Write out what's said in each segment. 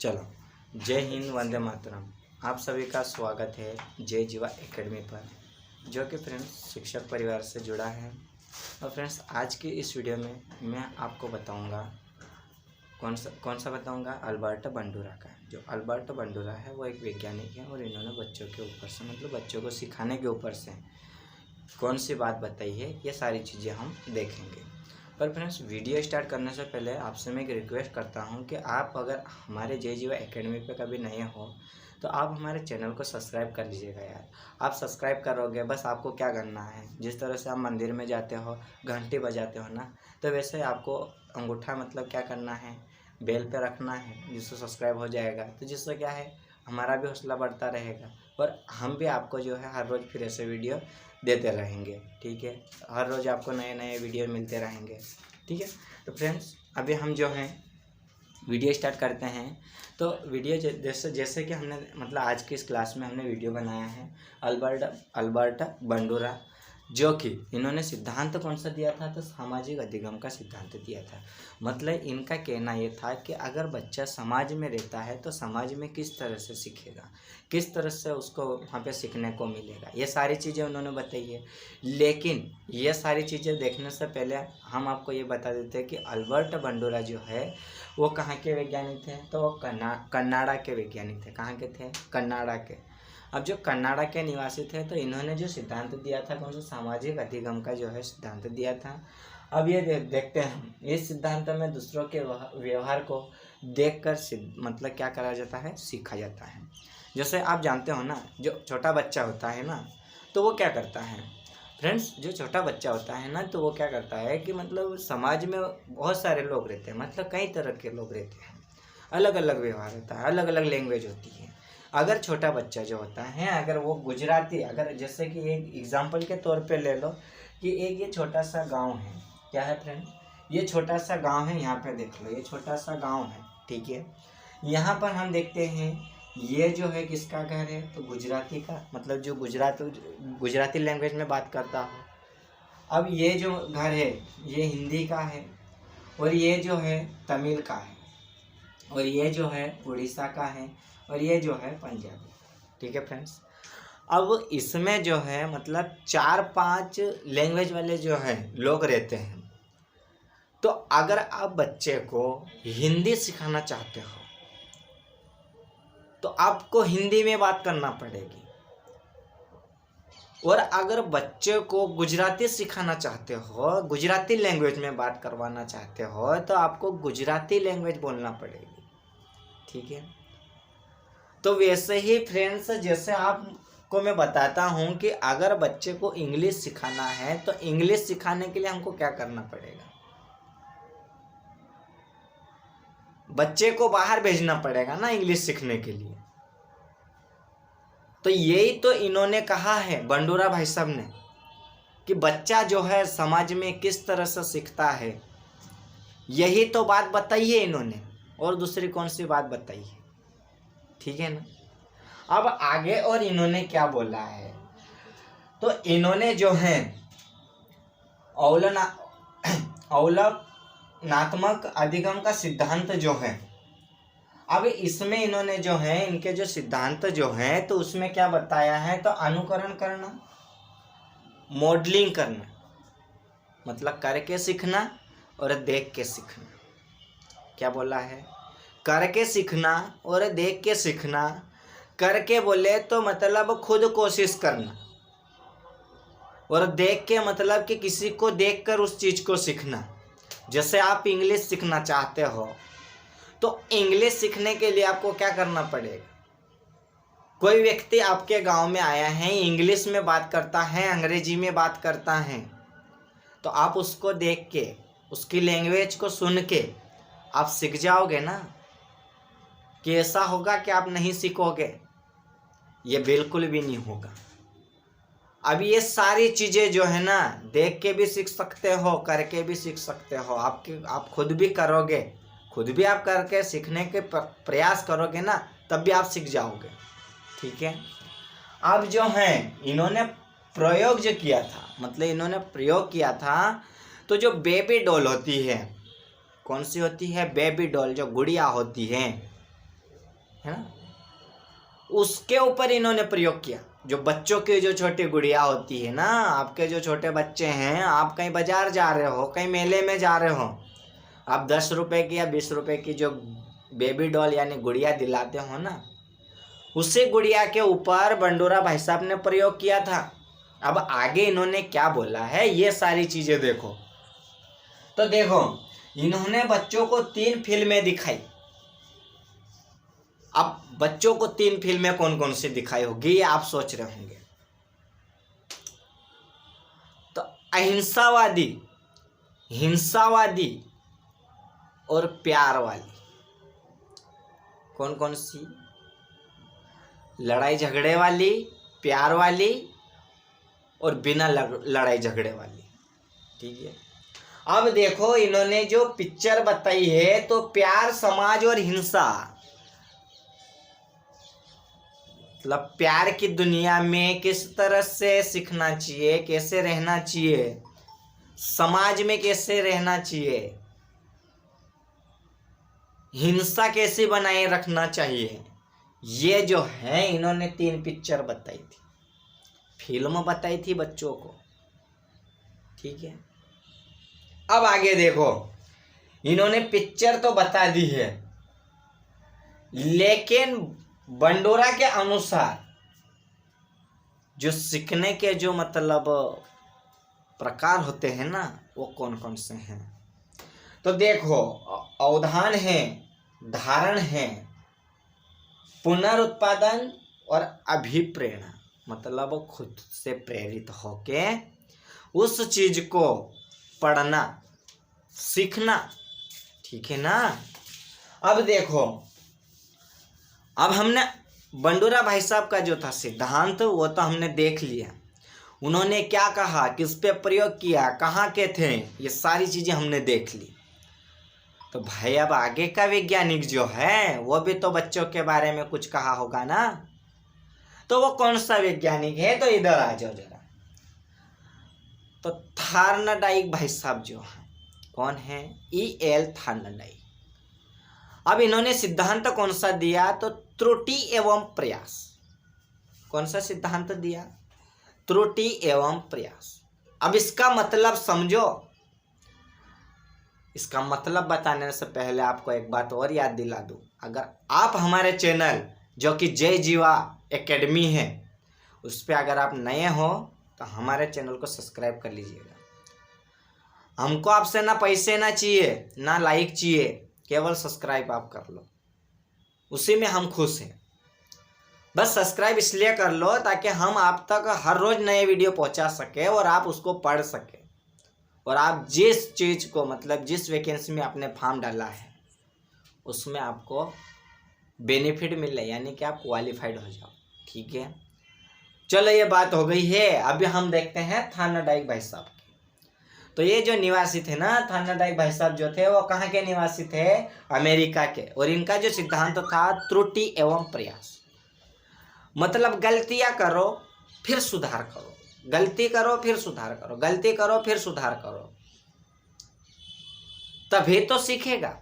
चलो, जय हिंद, वंदे मातरम। आप सभी का स्वागत है जय जीवा एकेडमी पर, जो कि फ्रेंड्स शिक्षक परिवार से जुड़ा है। और फ्रेंड्स, आज की इस वीडियो में मैं आपको बताऊंगा कौन सा बताऊंगा अल्बर्टो बंडूरा का। जो अल्बर्टो बंडूरा है वो एक वैज्ञानिक है और इन्होंने बच्चों के ऊपर से मतलब बच्चों को सिखाने के ऊपर से कौन सी बात बताई है, ये सारी चीज़ें हम देखेंगे। पर फ्रेंड्स, वीडियो स्टार्ट करने से पहले आपसे मैं एक रिक्वेस्ट करता हूं कि आप अगर हमारे जय जीवा एकेडमी पे कभी नए हो तो आप हमारे चैनल को सब्सक्राइब कर लीजिएगा यार। आप सब्सक्राइब करोगे, बस आपको क्या करना है, जिस तरह से आप मंदिर में जाते हो घंटी बजाते हो ना, तो वैसे आपको अंगूठा मतलब क्या करना है, बेल पे रखना है, जिससे सब्सक्राइब हो जाएगा। तो जिससे क्या है, हमारा भी हौसला बढ़ता रहेगा और हम भी आपको जो है हर रोज़ फिर ऐसे वीडियो देते रहेंगे। ठीक है, हर रोज़ आपको नए नए वीडियो मिलते रहेंगे। ठीक है, तो फ्रेंड्स अभी हम जो हैं वीडियो स्टार्ट करते हैं। तो वीडियो जैसे कि हमने मतलब आज की इस क्लास में हमने वीडियो बनाया है अल्बर्टो बंडूरा, जो कि इन्होंने सिद्धांत कौन सा दिया था, तो सामाजिक अधिगम का सिद्धांत दिया था। मतलब इनका कहना ये था कि अगर बच्चा समाज में रहता है तो समाज में किस तरह से सीखेगा, किस तरह से उसको वहाँ पे सीखने को मिलेगा, ये सारी चीज़ें उन्होंने बताई है। लेकिन ये सारी चीज़ें देखने से पहले हम आपको ये बता देते हैं कि अल्बर्टो बंडूरा जो है वो कहाँ के वैज्ञानिक थे, तो वो कन्नाडा के वैज्ञानिक थे। कहाँ के थे? कन्नाडा के। अब जो कन्नाडा के निवासी थे तो इन्होंने जो सिद्धांत दिया था कौन सा, सामाजिक अधिगम का जो है सिद्धांत दिया था। अब ये देखते हैं, इस सिद्धांत में दूसरों के व्यवहार को देखकर मतलब क्या करा जाता है, सीखा जाता है। जैसे आप जानते हो ना, जो छोटा बच्चा होता है ना, तो वो क्या करता है फ्रेंड्स, जो छोटा बच्चा होता है ना, तो वो क्या करता है कि मतलब समाज में बहुत सारे लोग रहते हैं, मतलब कई तरह के लोग रहते हैं, अलग अलग व्यवहार होता है, अलग अलग लैंग्वेज होती है। अगर छोटा बच्चा जो होता है, अगर वो गुजराती, अगर जैसे कि एक एग्जांपल के तौर पे ले लो कि एक ये छोटा सा गांव है, क्या है फ्रेंड, ये छोटा सा गांव है, यहाँ पे देख लो, ये छोटा सा गांव है। ठीक है, यहाँ पर हम देखते हैं ये जो है किसका घर है, तो गुजराती का, मतलब जो गुजराती लैंग्वेज में बात करता हो। अब ये जो घर है ये हिंदी का है, और ये जो है तमिल का है, और ये जो है उड़ीसा का है, और ये जो है पंजाबी। ठीक है फ्रेंड्स, अब इसमें जो है मतलब 4-5 लैंग्वेज वाले जो हैं लोग रहते हैं। तो अगर आप बच्चे को हिंदी सिखाना चाहते हो तो आपको हिंदी में बात करना पड़ेगी, और अगर बच्चे को गुजराती सिखाना चाहते हो, गुजराती लैंग्वेज में बात करवाना चाहते हो, तो आपको गुजराती लैंग्वेज बोलना पड़ेगी। ठीक है, तो वैसे ही फ्रेंड्स, जैसे आपको मैं बताता हूं कि अगर बच्चे को इंग्लिश सिखाना है तो इंग्लिश सिखाने के लिए हमको क्या करना पड़ेगा, बच्चे को बाहर भेजना पड़ेगा ना इंग्लिश सीखने के लिए। तो यही तो इन्होंने कहा है बंडूरा भाई साहब ने, कि बच्चा जो है समाज में किस तरह से सीखता है, यही तो बात बताई है इन्होंने, और दूसरी कौन सी बात बताई है। ठीक है ना, अब आगे और इन्होंने क्या बोला है, तो इन्होंने जो है अवलनात्मक अधिगम का सिद्धांत जो है, अब इसमें इन्होंने जो है इनके जो सिद्धांत जो है तो उसमें क्या बताया है, तो अनुकरण करना, मॉडलिंग करना, मतलब करके सीखना और देख के सीखना। क्या बोला है, करके सीखना और देख के सीखना। करके बोले तो मतलब खुद कोशिश करना, और देख के मतलब कि किसी को देखकर उस चीज को सीखना। जैसे आप इंग्लिश सीखना चाहते हो तो इंग्लिश सीखने के लिए आपको क्या करना पड़ेगा, कोई व्यक्ति आपके गांव में आया है, इंग्लिश में बात करता है, अंग्रेजी में बात करता है, तो आप उसको देख के, उसकी लैंग्वेज को सुन के आप सीख जाओगे ना। कि ऐसा होगा कि आप नहीं सीखोगे, ये बिल्कुल भी नहीं होगा। अब ये सारी चीज़ें जो है ना, देख के भी सीख सकते हो, करके भी सीख सकते हो। आप खुद भी करोगे, खुद भी आप करके सीखने के प्रयास करोगे ना, तब भी आप सीख जाओगे। ठीक है, अब जो है इन्होंने प्रयोग जो किया था, मतलब इन्होंने प्रयोग किया था, तो जो बेबी डॉल होती है, कौन सी होती है? बेबी डॉल, जो गुड़िया होती है ना, उसके ऊपर इन्होंने प्रयोग किया। जो बच्चों की जो छोटी गुड़िया होती है ना, आपके जो छोटे बच्चे हैं, आप कहीं बाजार जा रहे हो, कहीं मेले में जा रहे हो, आप 10 रुपए की या 20 रुपए की जो बेबी डॉल यानी गुड़िया दिलाते हो ना, उसी गुड़िया के ऊपर बंडोरा भाई साहब ने प्रयोग किया था। अब आगे इन्होंने क्या बोला है, ये सारी चीजें देखो। तो देखो, इन्होंने बच्चों को 3 फिल्में दिखाई। अब बच्चों को 3 फिल्में कौन कौन सी दिखाई होगी, ये आप सोच रहे होंगे। तो अहिंसावादी, हिंसावादी और प्यार वाली। कौन कौन सी? लड़ाई झगड़े वाली, प्यार वाली और बिना लड़ाई झगड़े वाली। ठीक है। अब देखो, इन्होंने जो पिक्चर बताई है, तो प्यार, समाज और हिंसा, मतलब प्यार की दुनिया में किस तरह से सीखना चाहिए, कैसे रहना चाहिए, समाज में कैसे रहना चाहिए, हिंसा कैसे बनाए रखना चाहिए, ये जो है इन्होंने 3 पिक्चर बताई थी, फिल्म बताई थी बच्चों को। ठीक है। अब आगे देखो, इन्होंने पिक्चर तो बता दी है, लेकिन बंडोरा के अनुसार जो सीखने के जो मतलब प्रकार होते हैं ना, वो कौन कौन से हैं? तो देखो, अवधान है, धारण है, पुनरुत्पादन और अभिप्रेरणा, मतलब खुद से प्रेरित होके उस चीज को पढ़ना, सीखना। ठीक है ना। अब देखो, अब हमने बंडोरा भाई साहब का जो था सिद्धांत, वो तो हमने देख लिया। उन्होंने क्या कहा, किस पे प्रयोग किया, कहाँ के थे, ये सारी चीजें हमने देख ली। तो भाई अब आगे का वैज्ञानिक जो है, वो भी तो बच्चों के बारे में कुछ कहा होगा ना। तो वो कौन सा वैज्ञानिक है? तो इधर आ जाओ जरा। तो थार्नडाइक भाई साहब जो है, कौन है? E.L. थार्नडाइक। अब इन्होंने सिद्धांत कौन सा दिया? तो त्रुटि एवं प्रयास। कौन सा सिद्धांत दिया? त्रुटि एवं प्रयास। अब इसका मतलब समझो। इसका मतलब बताने से पहले आपको एक बात और याद दिला दूं। अगर आप हमारे चैनल जो कि जय जीवा एकेडमी है, उस पर अगर आप नए हो तो हमारे चैनल को सब्सक्राइब कर लीजिएगा। हमको आपसे ना पैसे ना चाहिए, ना लाइक चाहिए, केवल सब्सक्राइब आप कर लो, उसी में हम खुश हैं। बस सब्सक्राइब इसलिए कर लो ताकि हम आप तक हर रोज नए वीडियो पहुंचा सके और आप उसको पढ़ सके, और आप जिस चीज़ को मतलब जिस वैकेंसी में आपने फॉर्म डाला है उसमें आपको बेनिफिट मिले, यानी कि आप क्वालिफाइड हो जाओ। ठीक है। चलो, ये बात हो गई है। अभी हम देखते हैं थार्नडाइक भाई साहब की। तो ये जो निवासी थे ना, थार्नडाइक भाई साहब जो थे, वो कहाँ के निवासी थे? अमेरिका के। और इनका जो सिद्धांत था त्रुटि एवं प्रयास, मतलब गलतियां करो फिर सुधार करो, गलती करो फिर सुधार करो, गलती करो फिर सुधार करो, तभी तो सीखेगा।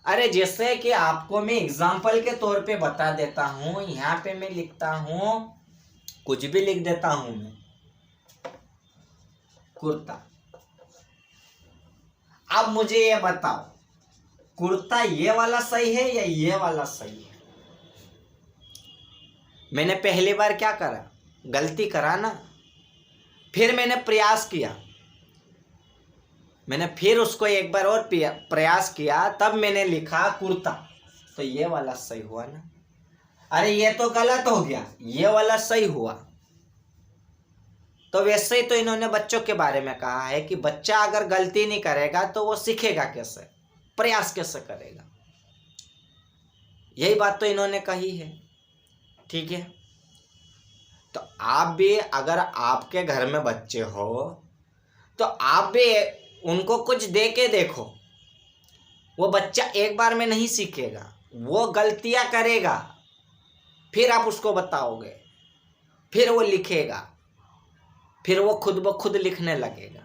अरे जैसे कि आपको मैं एग्जाम्पल के तौर पे बता देता हूं, यहाँ पे मैं लिखता हूं, कुछ भी लिख देता हूं मैं, कुर्ता। अब मुझे ये बताओ, कुर्ता ये वाला सही है या ये वाला सही है? मैंने पहली बार क्या करा? गलती करा ना, फिर मैंने प्रयास किया, मैंने फिर उसको एक बार और प्रयास किया, तब मैंने लिखा कुर्ता। तो ये वाला सही हुआ ना। अरे ये तो गलत हो गया, ये वाला सही हुआ। तो वैसे ही तो इन्होंने बच्चों के बारे में कहा है कि बच्चा अगर गलती नहीं करेगा तो वो सीखेगा कैसे, प्रयास कैसे करेगा। यही बात तो इन्होंने कही है। ठीक है। तो आप भी, अगर आपके घर में बच्चे हो तो आप भी उनको कुछ दे के देखो। वो बच्चा एक बार में नहीं सीखेगा, वो गलतियां करेगा, फिर आप उसको बताओगे, फिर वो लिखेगा, फिर वो खुद ब खुद लिखने लगेगा।